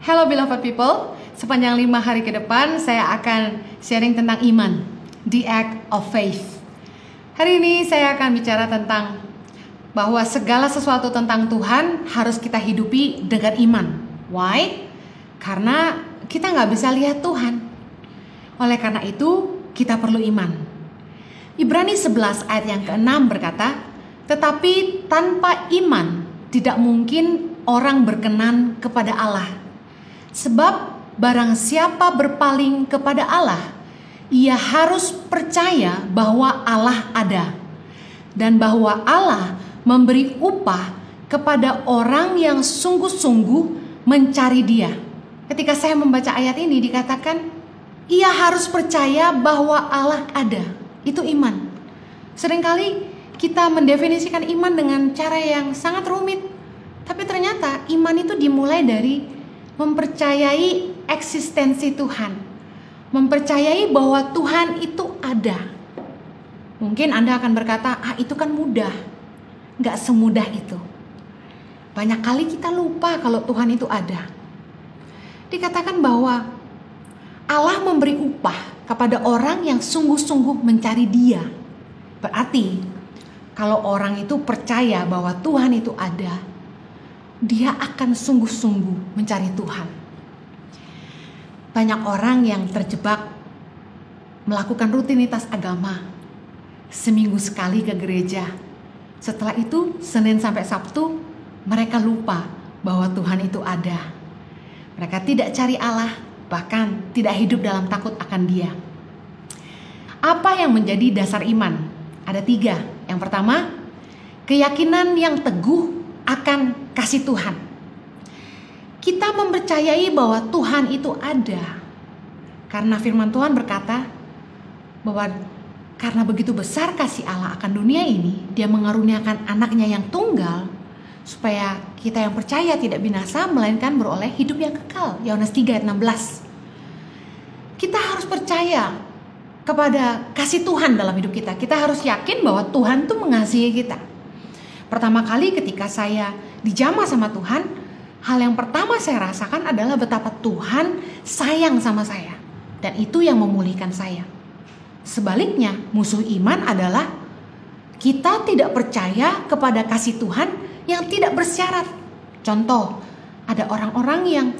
Hello beloved people, sepanjang 5 hari ke depan saya akan sharing tentang iman, the act of faith. Hari ini saya akan bicara tentang bahwa segala sesuatu tentang Tuhan harus kita hidupi dengan iman. Why? Karena kita nggak bisa lihat Tuhan. Oleh karena itu kita perlu iman. Ibrani 11 ayat yang ke-6 berkata, tetapi tanpa iman tidak mungkin orang berkenan kepada Allah. Sebab barang siapa berpaling kepada Allah, ia harus percaya bahwa Allah ada, dan bahwa Allah memberi upah kepada orang yang sungguh-sungguh mencari Dia. Ketika saya membaca ayat ini dikatakan, ia harus percaya bahwa Allah ada. Itu iman. Seringkali kita mendefinisikan iman dengan cara yang sangat rumit, tapi ternyata iman itu dimulai dari mempercayai eksistensi Tuhan, mempercayai bahwa Tuhan itu ada. Mungkin Anda akan berkata, itu kan mudah. Gak semudah itu. Banyak kali kita lupa kalau Tuhan itu ada. Dikatakan bahwa Allah memberi upah kepada orang yang sungguh-sungguh mencari Dia. Berarti kalau orang itu percaya bahwa Tuhan itu ada, dia akan sungguh-sungguh mencari Tuhan. Banyak orang yang terjebak melakukan rutinitas agama, seminggu sekali ke gereja. Setelah itu Senin sampai Sabtu mereka lupa bahwa Tuhan itu ada. Mereka tidak cari Allah, bahkan tidak hidup dalam takut akan Dia. Apa yang menjadi dasar iman? Ada 3. Yang pertama, keyakinan yang teguh akan kasih Tuhan. Kita mempercayai bahwa Tuhan itu ada karena firman Tuhan berkata bahwa karena begitu besar kasih Allah akan dunia ini, Dia mengaruniakan anaknya yang tunggal supaya kita yang percaya tidak binasa melainkan beroleh hidup yang kekal. Yohanes 3 ayat 16. Kita harus percaya kepada kasih Tuhan dalam hidup kita. Kita harus yakin bahwa Tuhan itu mengasihi kita. Pertama kali ketika saya dijamah sama Tuhan, hal yang pertama saya rasakan adalah betapa Tuhan sayang sama saya. Dan itu yang memulihkan saya. Sebaliknya, musuh iman adalah kita tidak percaya kepada kasih Tuhan yang tidak bersyarat. Contoh, ada orang-orang yang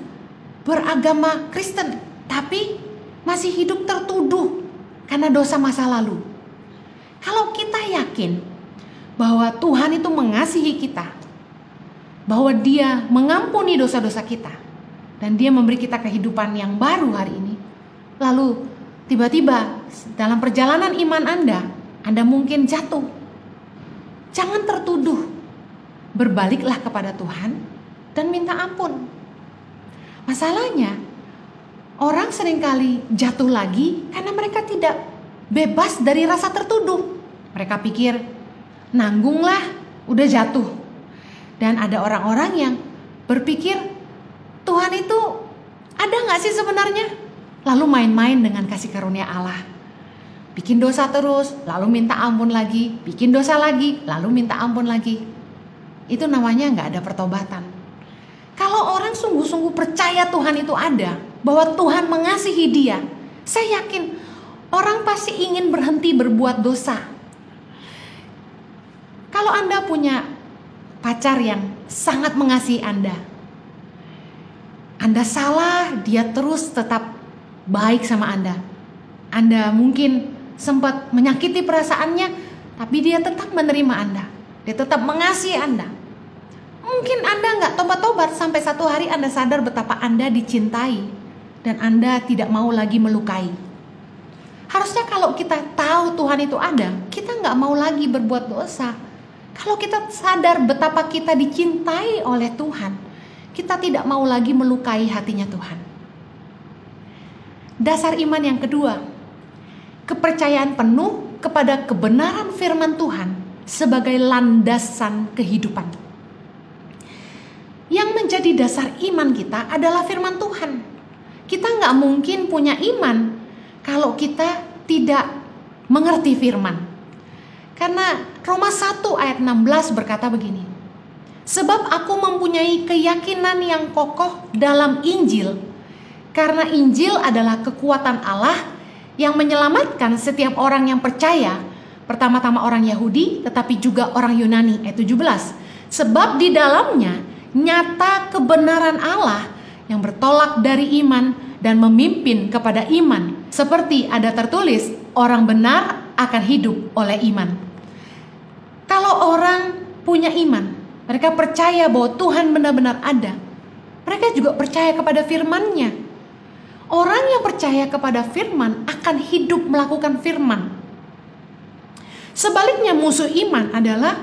beragama Kristen tapi masih hidup tertuduh karena dosa masa lalu. Kalau kita yakin bahwa Tuhan itu mengasihi kita, bahwa Dia mengampuni dosa-dosa kita, dan Dia memberi kita kehidupan yang baru hari ini, lalu tiba-tiba dalam perjalanan iman Anda mungkin jatuh. Jangan tertuduh. Berbaliklah kepada Tuhan dan minta ampun. Masalahnya, orang seringkali jatuh lagi karena mereka tidak bebas dari rasa tertuduh. Mereka pikir, nanggunglah, udah jatuh. Dan ada orang-orang yang berpikir, Tuhan itu ada gak sih sebenarnya? Lalu main-main dengan kasih karunia Allah. Bikin dosa terus, lalu minta ampun lagi. Bikin dosa lagi, lalu minta ampun lagi. Itu namanya gak ada pertobatan. Kalau orang sungguh-sungguh percaya Tuhan itu ada, bahwa Tuhan mengasihi dia, saya yakin orang pasti ingin berhenti berbuat dosa. Kalau Anda punya pacar yang sangat mengasihi Anda salah, dia terus tetap baik sama Anda. Anda mungkin sempat menyakiti perasaannya, tapi dia tetap menerima Anda. Dia tetap mengasihi Anda. Mungkin Anda nggak tobat-tobat sampai satu hari Anda sadar betapa Anda dicintai dan Anda tidak mau lagi melukai. Harusnya kalau kita tahu Tuhan itu ada, kita nggak mau lagi berbuat dosa. Kalau kita sadar betapa kita dicintai oleh Tuhan, kita tidak mau lagi melukai hatinya Tuhan. Dasar iman yang kedua, kepercayaan penuh kepada kebenaran firman Tuhan sebagai landasan kehidupan. Yang menjadi dasar iman kita adalah firman Tuhan. Kita nggak mungkin punya iman kalau kita tidak mengerti firman. Karena Roma 1 ayat 16 berkata begini, Sebab aku mempunyai keyakinan yang kokoh dalam Injil, karena Injil adalah kekuatan Allah yang menyelamatkan setiap orang yang percaya, pertama-tama orang Yahudi, tetapi juga orang Yunani. Ayat 17. Sebab di dalamnya nyata kebenaran Allah yang bertolak dari iman dan memimpin kepada iman. Seperti ada tertulis, orang benar akan hidup oleh iman. Kalau orang punya iman, mereka percaya bahwa Tuhan benar-benar ada. Mereka juga percaya kepada firman-Nya. Orang yang percaya kepada firman akan hidup melakukan firman. Sebaliknya musuh iman adalah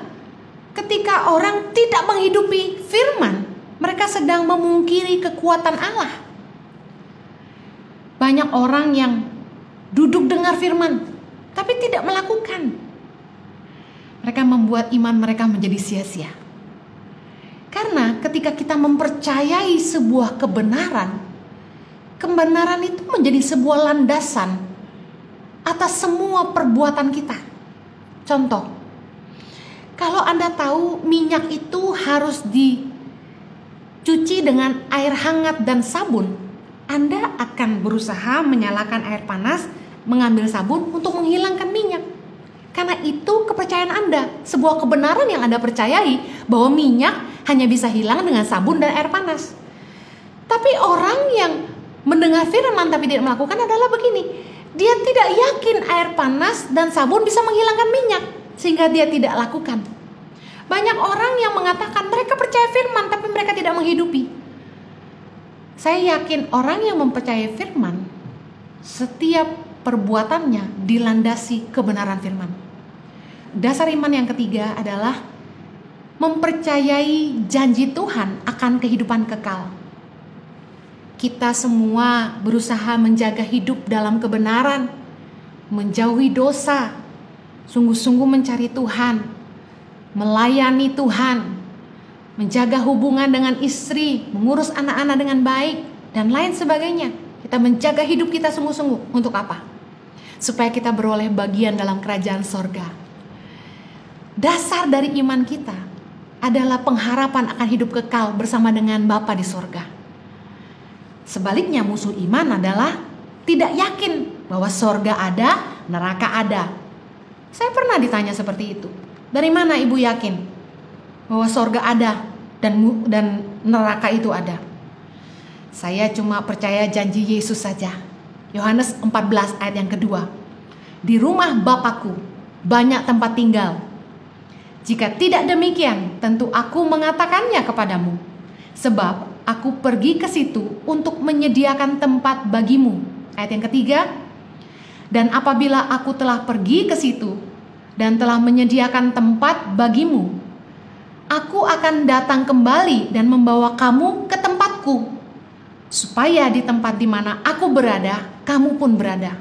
ketika orang tidak menghidupi firman, mereka sedang memungkiri kekuatan Allah. Banyak orang yang duduk dengar firman, tapi tidak melakukan. Mereka membuat iman mereka menjadi sia-sia. Karena ketika kita mempercayai sebuah kebenaran, kebenaran itu menjadi sebuah landasan atas semua perbuatan kita. Contoh, kalau Anda tahu minyak itu harus dicuci dengan air hangat dan sabun, Anda akan berusaha menyalakan air panas, mengambil sabun untuk menghilangkan minyak. Karena itu kepercayaan Anda, sebuah kebenaran yang Anda percayai bahwa minyak hanya bisa hilang dengan sabun dan air panas. Tapi orang yang mendengar firman tapi tidak melakukan adalah begini. Dia tidak yakin air panas dan sabun bisa menghilangkan minyak, sehingga dia tidak lakukan. Banyak orang yang mengatakan mereka percaya firman tapi mereka tidak menghidupi. Saya yakin orang yang mempercayai firman, setiap perbuatannya dilandasi kebenaran firman. Dasar iman yang ketiga adalah mempercayai janji Tuhan akan kehidupan kekal. Kita semua berusaha menjaga hidup dalam kebenaran, menjauhi dosa, sungguh-sungguh mencari Tuhan, melayani Tuhan, menjaga hubungan dengan istri, mengurus anak-anak dengan baik, dan lain sebagainya. Kita menjaga hidup kita sungguh-sungguh. Untuk apa? Supaya kita beroleh bagian dalam kerajaan sorga. Dasar dari iman kita adalah pengharapan akan hidup kekal bersama dengan Bapa di sorga. Sebaliknya musuh iman adalah tidak yakin bahwa sorga ada, neraka ada. Saya pernah ditanya seperti itu. Dari mana ibu yakin bahwa sorga ada dan neraka itu ada? Saya cuma percaya janji Yesus saja. Yohanes 14 ayat yang kedua. Di rumah Bapakku banyak tempat tinggal. Jika tidak demikian, tentu aku mengatakannya kepadamu. Sebab aku pergi ke situ untuk menyediakan tempat bagimu. Ayat yang ketiga. Dan apabila aku telah pergi ke situ dan telah menyediakan tempat bagimu, aku akan datang kembali dan membawa kamu ke tempatku, supaya di tempat di mana aku berada, kamu pun berada.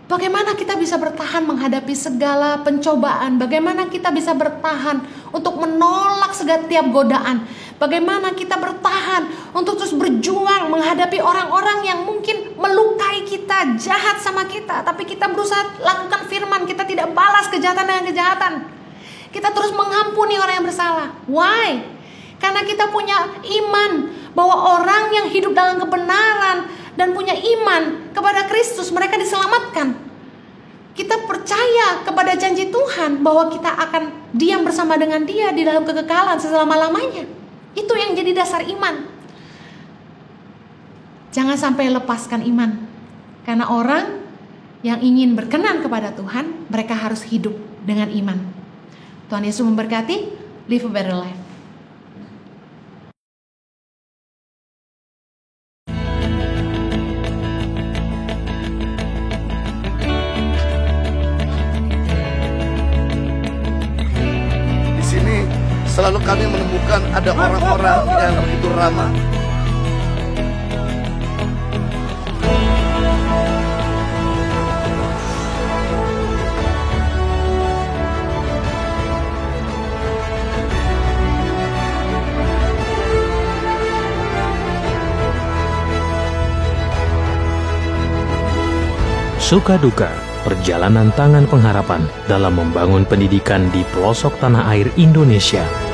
Bagaimana kita bisa bertahan menghadapi segala pencobaan? Bagaimana kita bisa bertahan untuk menolak setiap godaan? Bagaimana kita bertahan untuk terus berjuang menghadapi orang-orang yang mungkin melukai kita, jahat sama kita, tapi kita berusaha lakukan firman, kita tidak balas kejahatan dengan kejahatan. Kita terus mengampuni orang yang bersalah. Why? Karena kita punya iman bahwa orang yang hidup dalam kebenaran dan punya iman kepada Kristus, mereka diselamatkan. Kita percaya kepada janji Tuhan bahwa kita akan diam bersama dengan Dia di dalam kekekalan selama-lamanya. Itu yang jadi dasar iman. Jangan sampai lepaskan iman. Karena orang yang ingin berkenan kepada Tuhan, mereka harus hidup dengan iman. Tuhan Yesus memberkati. Live a better life. Selalu kami menemukan ada orang-orang yang begitu ramah. Suka duka, perjalanan tangan pengharapan dalam membangun pendidikan di pelosok tanah air Indonesia.